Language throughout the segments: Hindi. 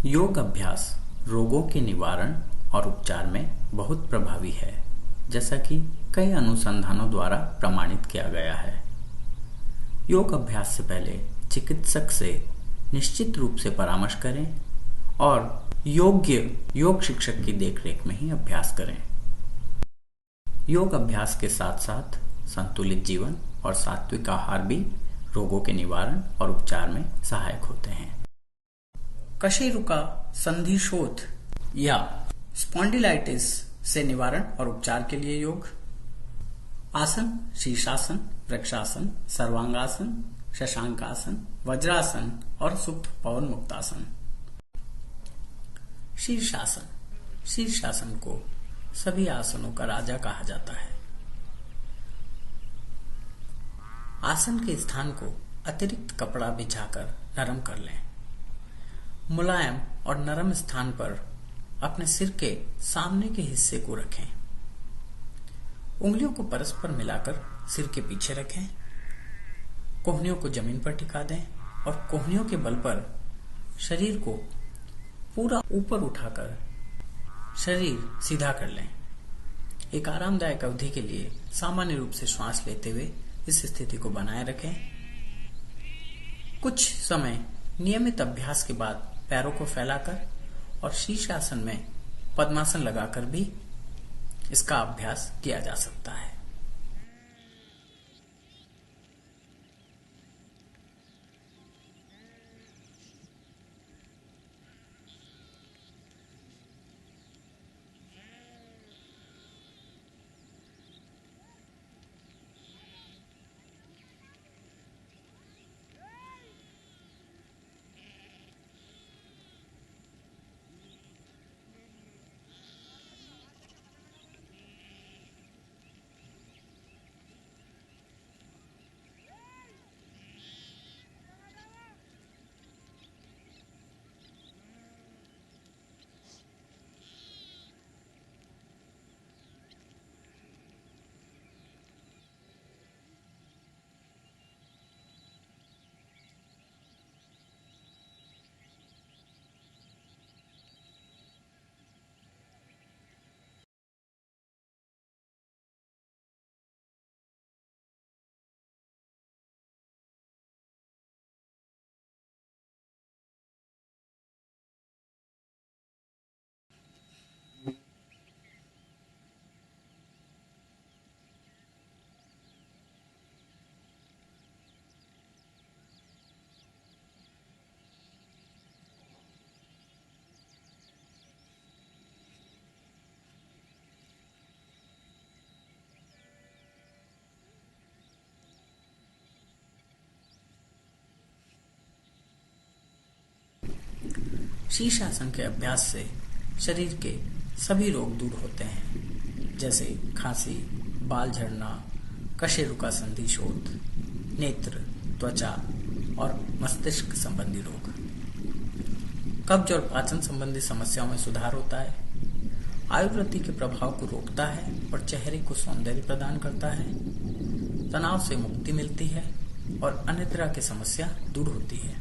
योग अभ्यास रोगों के निवारण और उपचार में बहुत प्रभावी है, जैसा कि कई अनुसंधानों द्वारा प्रमाणित किया गया है। योग अभ्यास से पहले चिकित्सक से निश्चित रूप से परामर्श करें और योग्य योग शिक्षक की देखरेख में ही अभ्यास करें। योग अभ्यास के साथ साथ संतुलित जीवन और सात्विक आहार भी रोगों के निवारण और उपचार में सहायक होते हैं। कशेरुका संधिशोथ या स्पॉन्डिलाइटिस से निवारण और उपचार के लिए योग। आसन शीर्षासन, वृक्षासन, सर्वांगासन, शशांकासन, वज्रासन और सुप्त पवन मुक्तासन। शीर्षासन। शीर्षासन को सभी आसनों का राजा कहा जाता है। आसन के स्थान को अतिरिक्त कपड़ा बिछाकर नरम कर लें। मुलायम और नरम स्थान पर अपने सिर के सामने के हिस्से को रखें। उंगलियों को परस्पर मिलाकर सिर के पीछे रखें। कोहनियों को जमीन पर टिका दें और कोहनियों के बल पर शरीर को पूरा ऊपर उठाकर शरीर सीधा कर लें। एक आरामदायक अवधि के लिए सामान्य रूप से श्वास लेते हुए इस स्थिति को बनाए रखें। कुछ समय नियमित अभ्यास के बाद पैरों को फैलाकर और शीर्षासन में पद्मासन लगाकर भी इसका अभ्यास किया जा सकता है। शीर्षासन के अभ्यास से शरीर के सभी रोग दूर होते हैं, जैसे खांसी, बाल झड़ना, कशेरुका संधिशोथ, नेत्र, त्वचा और मस्तिष्क संबंधी रोग। कब्ज और पाचन संबंधी समस्याओं में सुधार होता है। आयुर्वृत्ति के प्रभाव को रोकता है और चेहरे को सौंदर्य प्रदान करता है। तनाव से मुक्ति मिलती है और अनिद्रा की समस्या दूर होती है।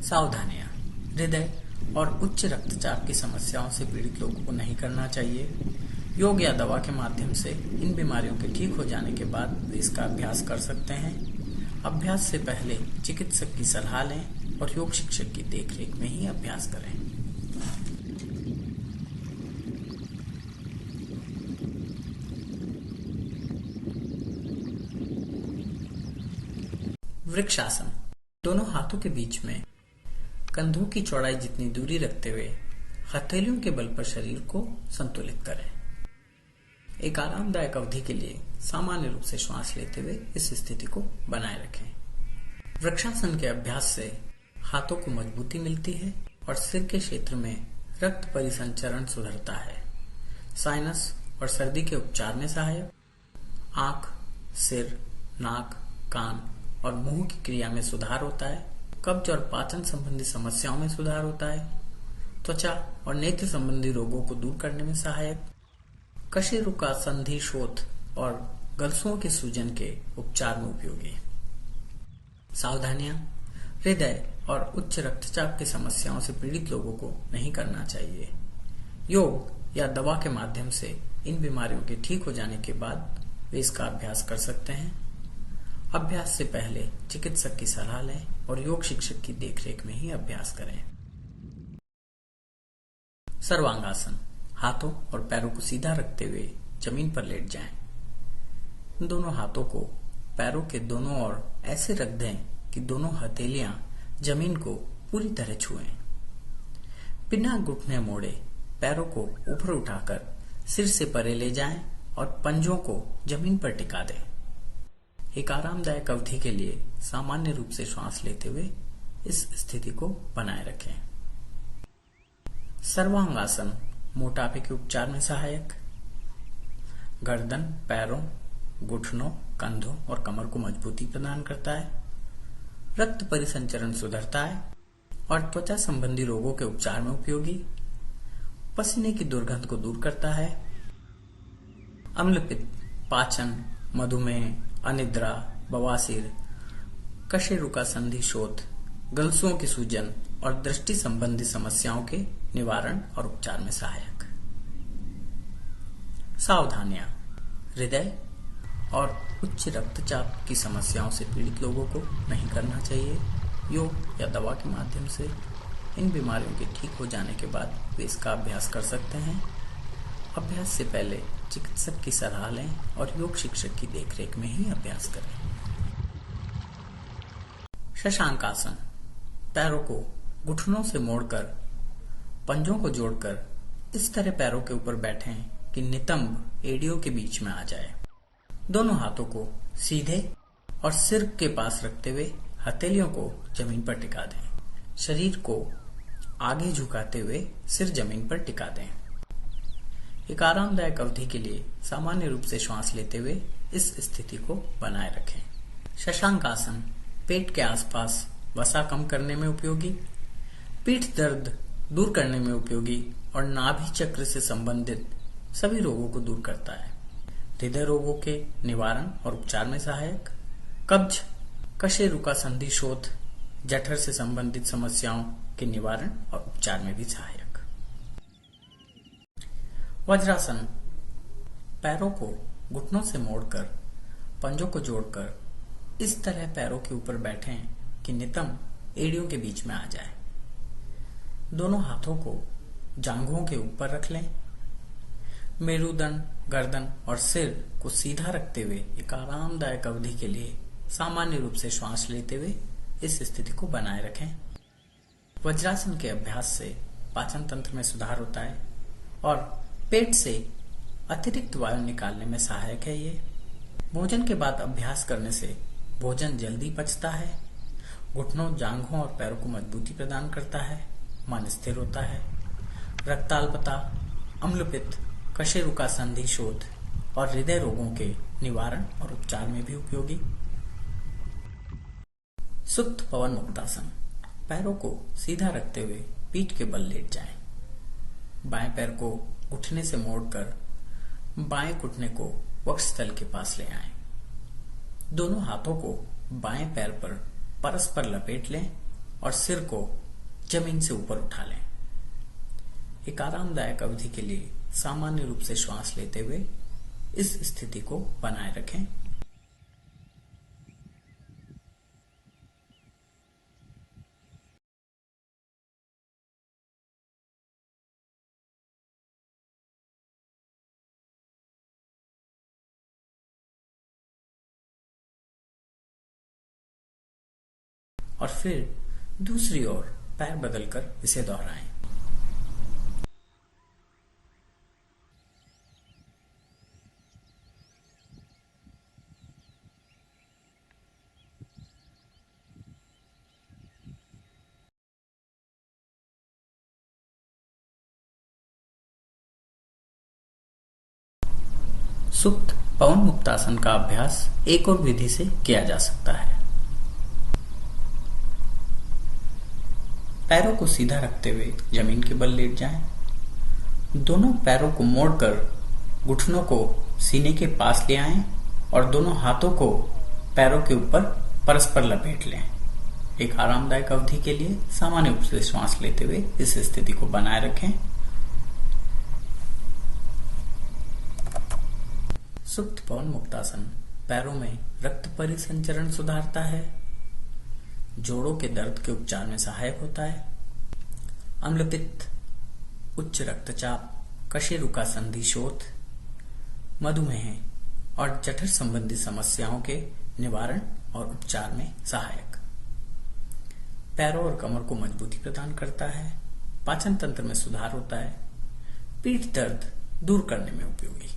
सावधानियां। हृदय और उच्च रक्तचाप की समस्याओं से पीड़ित लोगों को नहीं करना चाहिए। योग या दवा के माध्यम से इन बीमारियों के ठीक हो जाने के बाद वे इसका अभ्यास कर सकते हैं। अभ्यास से पहले चिकित्सक की सलाह लें और योग शिक्षक की देखरेख में ही अभ्यास करें। वृक्षासन। दोनों हाथों के बीच में कंधों की चौड़ाई जितनी दूरी रखते हुए हथेलियों के बल पर शरीर को संतुलित करें। एक आरामदायक अवधि के लिए सामान्य रूप से श्वास लेते हुए इस स्थिति को बनाए रखें। वृक्षासन के अभ्यास से हाथों को मजबूती मिलती है और सिर के क्षेत्र में रक्त परिसंचरण सुधरता है। साइनस और सर्दी के उपचार में सहायक। आंख, सिर, नाक, कान और मुंह की क्रिया में सुधार होता है। कब्ज और पाचन संबंधी समस्याओं में सुधार होता है। त्वचा और नेत्र संबंधी रोगों को दूर करने में सहायक। कशेरुका संधिशोथ और गलसुओं के सूजन के उपचार में उपयोगी। सावधानियां। हृदय और उच्च रक्तचाप की समस्याओं से पीड़ित लोगों को नहीं करना चाहिए। योग या दवा के माध्यम से इन बीमारियों के ठीक हो जाने के बाद वे इसका अभ्यास कर सकते हैं। अभ्यास से पहले चिकित्सक की सलाह लें और योग शिक्षक की देखरेख में ही अभ्यास करें। सर्वांगासन। हाथों और पैरों को सीधा रखते हुए जमीन पर लेट जाएं। दोनों हाथों को पैरों के दोनों ओर ऐसे रख दें कि दोनों हथेलियां जमीन को पूरी तरह छुएं। बिना घुटने मोड़े पैरों को ऊपर उठाकर सिर से परे ले जाएं और पंजों को जमीन पर टिका दें। एक आरामदायक अवधि के लिए सामान्य रूप से श्वास लेते हुए इस स्थिति को बनाए रखें। सर्वांगासन मोटापे के उपचार में सहायक। गर्दन, पैरों, घुटनों, कंधों और कमर को मजबूती प्रदान करता है, रक्त परिसंचरण सुधरता है और त्वचा संबंधी रोगों के उपचार में उपयोगी, पसीने की दुर्गंध को दूर करता है, अम्लपित्त, पाचन, मधुमेह, अनिद्रा, बवासीर, कशेरुका संधि शोथ, गलसुओं की सूजन और दृष्टि संबंधी समस्याओं के निवारण और उपचार में सहायक। सावधानियां। हृदय और उच्च रक्तचाप की समस्याओं से पीड़ित लोगों को नहीं करना चाहिए। योग या दवा के माध्यम से इन बीमारियों के ठीक हो जाने के बाद वे इसका अभ्यास कर सकते हैं। अभ्यास से पहले चिकित्सक की सलाह लें और योग शिक्षक की देखरेख में ही अभ्यास करें। शशांकासन। पैरों को घुटनों से मोड़कर पंजों को जोड़कर इस तरह पैरों के ऊपर बैठें कि नितंब एड़ियों के बीच में आ जाए। दोनों हाथों को सीधे और सिर के पास रखते हुए हथेलियों को जमीन पर टिका दें। शरीर को आगे झुकाते हुए सिर जमीन पर टिका दें। एक आरामदायक अवधि के लिए सामान्य रूप से श्वास लेते हुए इस स्थिति को बनाए रखें। शशांकासन पेट के आसपास वसा कम करने में उपयोगी, पीठ दर्द दूर करने में उपयोगी और नाभि चक्र से संबंधित सभी रोगों को दूर करता है। हृदय रोगों के निवारण और उपचार में सहायक, कब्ज, कशेरुका संधि शोथ, जठर से संबंधित समस्याओं के निवारण और उपचार में भी सहायक। वज्रासन। पैरों को घुटनों से मोड़कर पंजों को जोड़कर इस तरह पैरों के ऊपर बैठें कि नितंब एड़ियों के बीच में आ जाए। दोनों हाथों को जांघों के ऊपर रख लें। मेरुदंड, गर्दन और सिर को सीधा रखते हुए एक आरामदायक अवधि के लिए सामान्य रूप से श्वास लेते हुए इस स्थिति को बनाए रखें। वज्रासन के अभ्यास से पाचन तंत्र में सुधार होता है और पेट से अतिरिक्त वायु निकालने में सहायक है। ये भोजन के बाद अभ्यास करने से भोजन जल्दी पचता है, घुटनों, जांघों और पैरों को मजबूती प्रदान करता है, मन स्थिर होता है, रक्ताल्पता, अम्लपित्त, कशेरुका संधि शोथ और हृदय रोगों के निवारण और उपचार में भी उपयोगी। सुप्त पवन मुक्तासन। पैरों को सीधा रखते हुए पीठ के बल लेट जाएं। बाएं पैर को घुटने से मोड़कर बाएं घुटने को वक्षस्थल के पास ले आएं। दोनों हाथों को बाएं पैर पर परस्पर लपेट लें और सिर को जमीन से ऊपर उठा लें। एक आरामदायक अवधि के लिए सामान्य रूप से श्वास लेते हुए इस स्थिति को बनाए रखें। और फिर दूसरी ओर पैर बदलकर इसे दोहराएं। सुप्त पवन मुक्तासन का अभ्यास एक और विधि से किया जा सकता है। पैरों को सीधा रखते हुए जमीन के बल लेट जाएं। दोनों पैरों को मोड़कर घुटनों को सीने के पास ले आएं और दोनों हाथों को पैरों के ऊपर परस्पर लपेट लें। एक आरामदायक अवधि के लिए सामान्य रूप से श्वास लेते हुए इस स्थिति को बनाए रखें। सुप्त पवन मुक्तासन पैरों में रक्त परिसंचरण सुधारता है, जोड़ों के दर्द के उपचार में सहायक होता है, अम्लपित्त, उच्च रक्तचाप, कशेरुका संधि शोथ, मधुमेह और जठर संबंधी समस्याओं के निवारण और उपचार में सहायक, पैरों और कमर को मजबूती प्रदान करता है, पाचन तंत्र में सुधार होता है, पीठ दर्द दूर करने में उपयोगी।